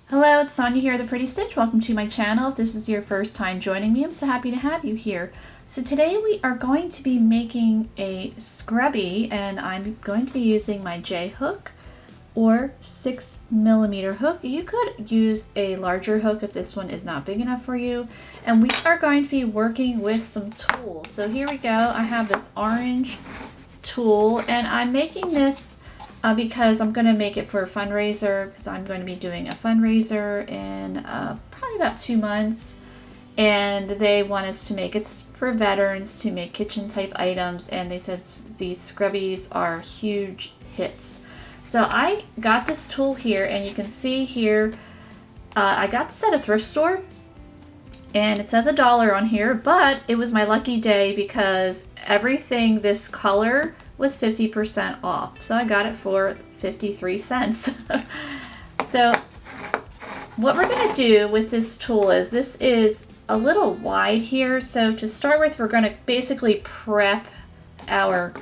Hello, it's Sonia here, The Pretty Stitch. Welcome to my channel. If this is your first time joining me, I'm so happy to have you here. So today we are going to be making a scrubby, and I'm going to be using my J hook or 6mm hook. You could use a larger hook if this one is not big enough for you. And we are going to be working with some tools. So here we go. I have this orange tool, and I'm making this because I'm going to make it for a fundraiser, because I'm going to be doing a fundraiser in probably about 2 months, and they want us to make it's for veterans to make kitchen type items, and they said these scrubbies are huge hits. So I got this tool here, and you can see here I got this at a thrift store, and it says $1 on here, but it was my lucky day because everything this color was 50% off. So I got it for 53 cents. So what we're going to do with this tool is, this is a little wide here. So to start with, we're going to basically prep our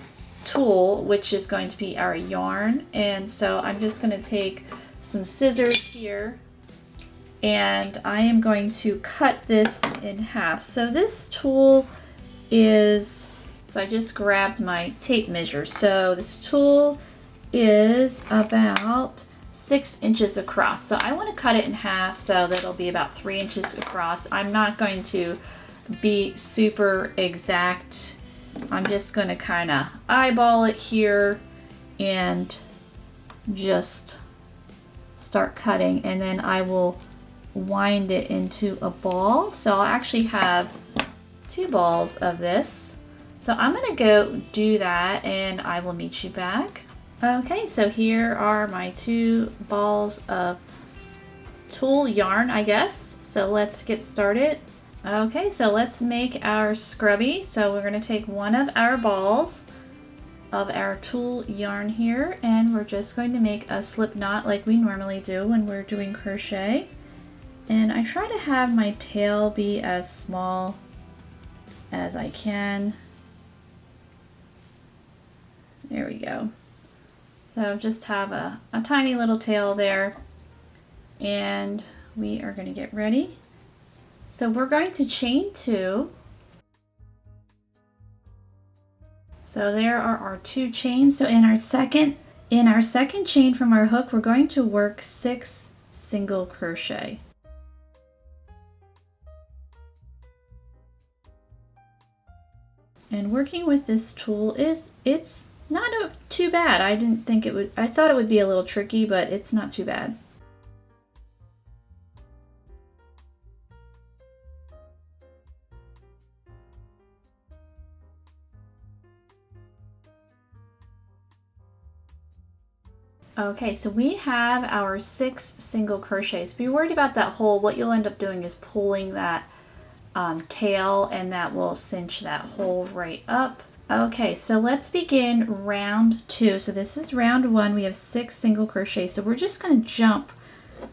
tool, which is going to be our yarn. And so I'm just going to take some scissors here, and I am going to cut this in half. So this tool is, so I just grabbed my tape measure. So this tool is about 6 inches across. So I want to cut it in half so that it'll be about 3 inches across. I'm not going to be super exact. I'm just going to kind of eyeball it here and just start cutting, and then I will wind it into a ball. So I'll actually have 2 balls of this. So I'm going to go do that, and I will meet you back. Okay, so here are my 2 balls of tulle yarn, I guess. So let's get started. Okay, so let's make our scrubby. So we're going to take one of our balls of our tulle yarn here, and we're just going to make a slip knot like we normally do when we're doing crochet. And I try to have my tail be as small as I can. There we go. So just have a tiny little tail there, and we are going to get ready. So we're going to chain 2. So there are our 2 chains. So in our second chain from our hook, we're going to work 6 single crochet. And working with this tool it's not too bad. I didn't think it would, I thought it would be a little tricky, but it's not too bad. Okay, so we have our 6 single crochets. Be worried about that hole. What you'll end up doing is pulling that tail, and that will cinch that hole right up. Okay, so let's begin round 2. So this is round 1. We have 6 single crochets. So we're just going to jump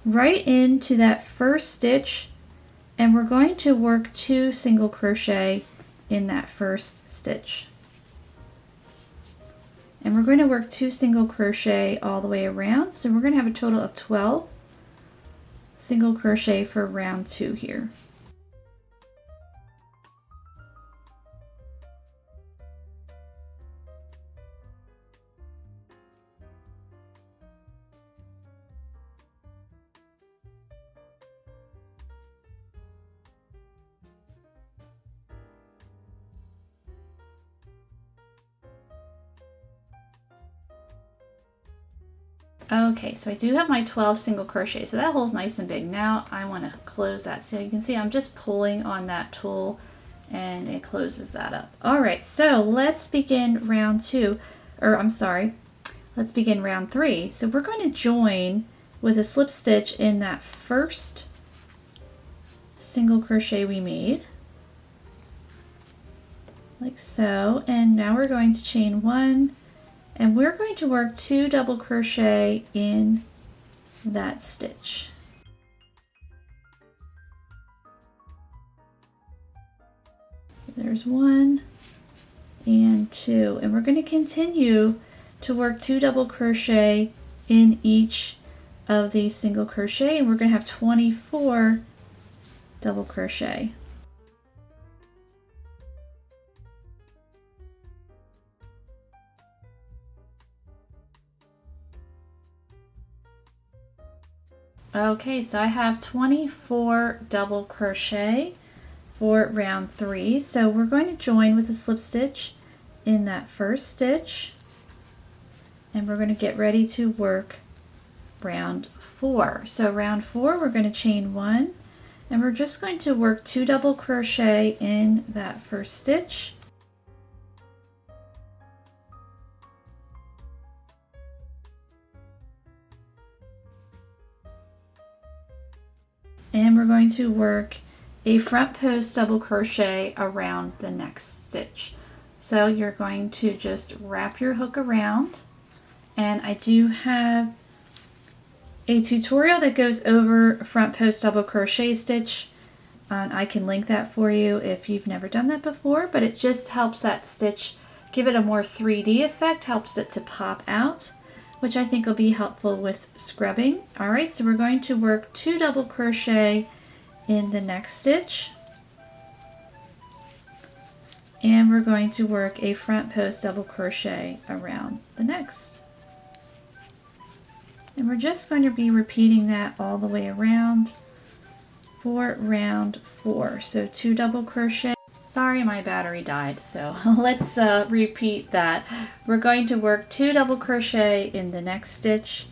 right into that first stitch, and we're going to work 2 single crochet in that first stitch. And we're going to work 2 single crochet all the way around. So we're going to have a total of 12 single crochet for round 2 here. Okay, so I do have my 12 single crochet, so that hole's nice and big. Now I want to close that. So you can see I'm just pulling on that tool, and it closes that up. All right, so let's begin round 2, or I'm sorry, let's begin round 3. So we're going to join with a slip stitch in that first single crochet we made, like so. And now we're going to chain 1, and we're going to work 2 double crochet in that stitch. There's 1 and 2, and we're going to continue to work 2 double crochet in each of the single crochet, and we're going to have 24 double crochet. Okay, so I have 24 double crochet for round 3. So we're going to join with a slip stitch in that first stitch, and we're going to get ready to work round 4. So round 4, we're going to chain 1, and we're just going to work 2 double crochet in that first stitch. And we're going to work a front post double crochet around the next stitch. So you're going to just wrap your hook around, and I do have a tutorial that goes over front post double crochet stitch. I can link that for you if you've never done that before, but it just helps that stitch give it a more 3D effect, helps it to pop out, which I think will be helpful with scrubbing. All right, so we're going to work 2 double crochet in the next stitch, and we're going to work a front post double crochet around the next. And we're just going to be repeating that all the way around for round 4. So 2 double crochet. Sorry, my battery died, so let's repeat that. We're going to work 2 double crochet in the next stitch,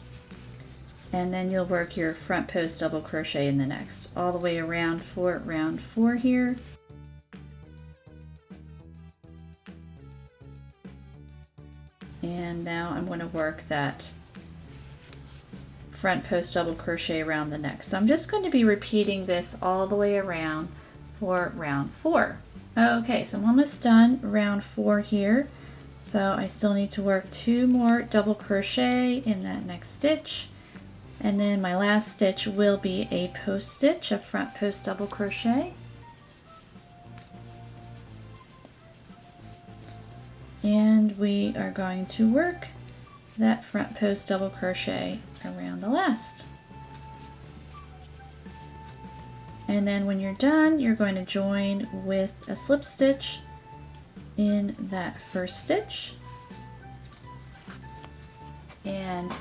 and then you'll work your front post double crochet in the next, all the way around for round 4 here. And now I'm going to work that front post double crochet around the next. So I'm just going to be repeating this all the way around for round 4. Okay, so I'm almost done round 4 here. So I still need to work 2 more double crochet in that next stitch. And then my last stitch will be a post stitch, a front post double crochet. And we are going to work that front post double crochet around the last. And then when you're done, you're going to join with a slip stitch in that first stitch. And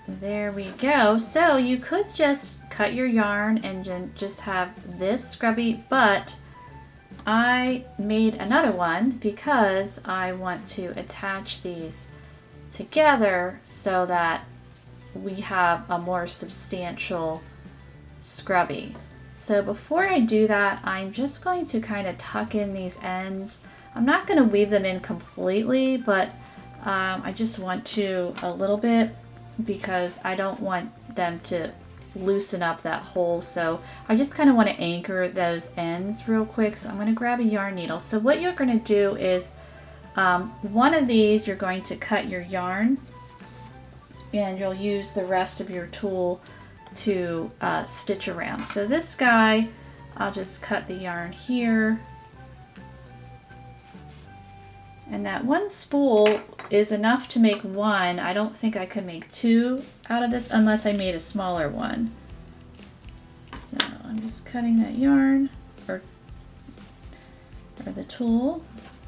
there we go. So you could just cut your yarn and just have this scrubby, but I made another one because I want to attach these together so that we have a more substantial scrubby. So before I do that, I'm just going to kind of tuck in these ends. I'm not going to weave them in completely, but I just want to a little bit because I don't want them to loosen up that hole. So I just kind of want to anchor those ends real quick. So I'm going to grab a yarn needle. So what you're going to do is one of these, you're going to cut your yarn, and you'll use the rest of your tool to stitch around. So this guy, I'll just cut the yarn here, and that one spool is enough to make one. I don't think I could make 2 out of this unless I made a smaller one. So I'm just cutting that yarn or the tool.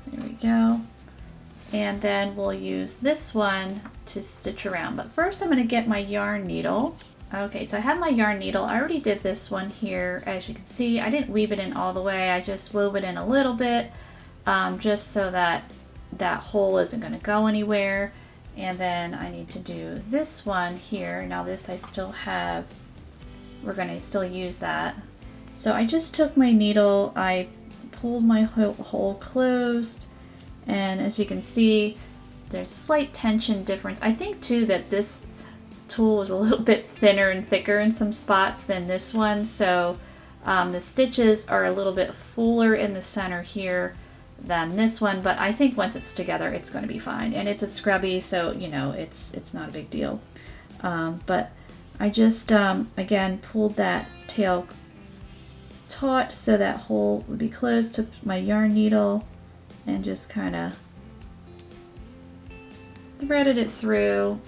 There we go. And then we'll use this one to stitch around. But first I'm going to get my yarn needle. Okay, so I have my yarn needle. I already did this one here. As you can see, I didn't weave it in all the way. I just wove it in a little bit just so that that hole isn't going to go anywhere. And then I need to do this one here. Now this I still have, we're going to still use that. So I just took my needle, I pulled my hole closed, and as you can see, there's slight tension difference. I think too that this tool was a little bit thinner and thicker in some spots than this one, so the stitches are a little bit fuller in the center here than this one, but I think once it's together it's going to be fine. And it's a scrubby, so you know it's not a big deal. But I just again pulled that tail taut so that hole would be closed to my yarn needle, and just kind of threaded it through.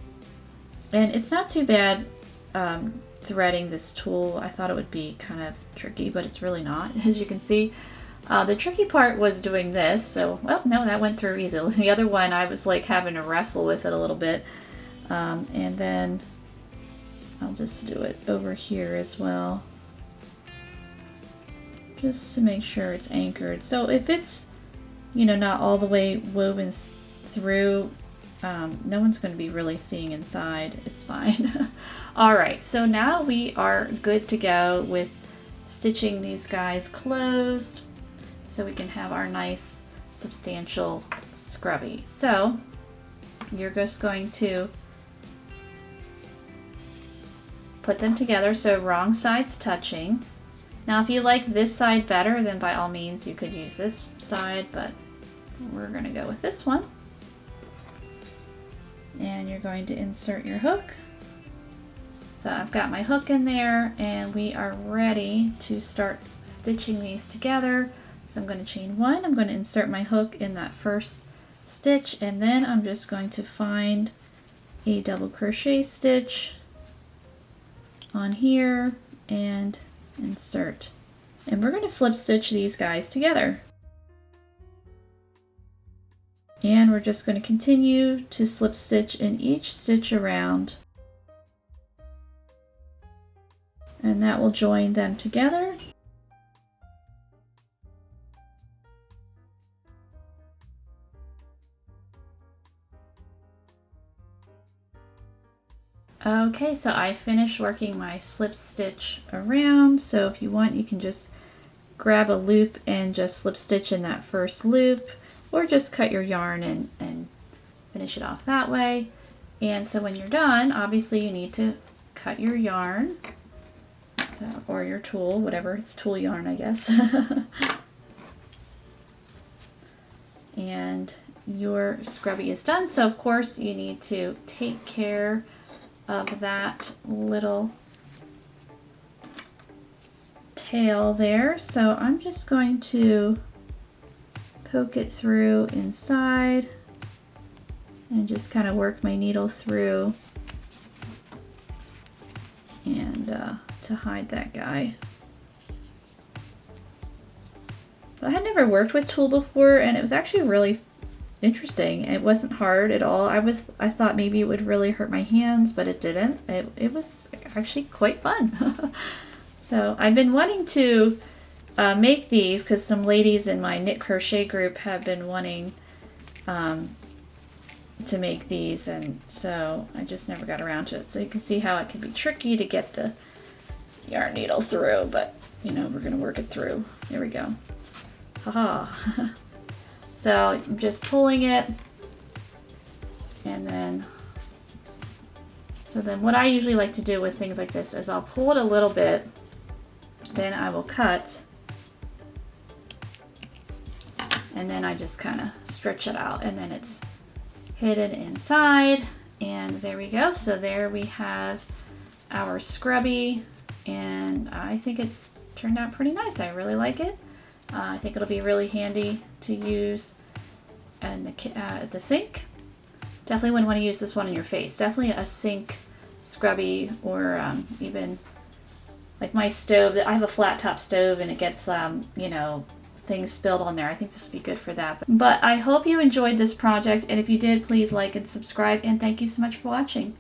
And it's not too bad threading this tool. I thought it would be kind of tricky, but it's really not, as you can see. The tricky part was doing this, so, well, no, that went through easily. The other one, I was like having to wrestle with it a little bit. And then I'll just do it over here as well, just to make sure it's anchored. So if it's, you know, not all the way woven through, no one's going to be really seeing inside. It's fine. All right, so now we are good to go with stitching these guys closed so we can have our nice substantial scrubby. So you're just going to put them together so wrong sides touching. Now if you like this side better, then by all means you could use this side, but we're going to go with this one. And you're going to insert your hook. So I've got my hook in there and we are ready to start stitching these together. So I'm going to chain one, I'm going to insert my hook in that first stitch, and then I'm just going to find a double crochet stitch on here and insert. And we're going to slip stitch these guys together. And we're just going to continue to slip stitch in each stitch around. And that will join them together. Okay, so I finished working my slip stitch around. So if you want, you can just grab a loop and just slip stitch in that first loop, or just cut your yarn and finish it off that way. And so when you're done, obviously you need to cut your yarn. So, or your tulle, whatever, it's tulle yarn, I guess. And your scrubby is done. So of course you need to take care of that little tail there. So I'm just going to poke it through inside and just kind of work my needle through and to hide that guy. But I had never worked with tulle before, and it was actually really interesting. It wasn't hard at all. I thought maybe it would really hurt my hands, but it didn't. It was actually quite fun. So I've been wanting to make these because some ladies in my knit crochet group have been wanting to make these, and so I just never got around to it. So you can see how it can be tricky to get the yarn needle through, but you know, we're gonna work it through. There we go. Haha. So I'm just pulling it, and then, so then what I usually like to do with things like this is I'll pull it a little bit, then I will cut, and then I just kind of stretch it out, and then it's hidden inside, and there we go. So there we have our scrubby, and I think it turned out pretty nice. I really like it. I think it'll be really handy to use in the sink. Definitely wouldn't want to use this one in your face. Definitely a sink scrubby, or even like my stove. I have a flat top stove and it gets you know, things spilled on there. I think this would be good for that. But I hope you enjoyed this project, and if you did, please like and subscribe, and thank you so much for watching.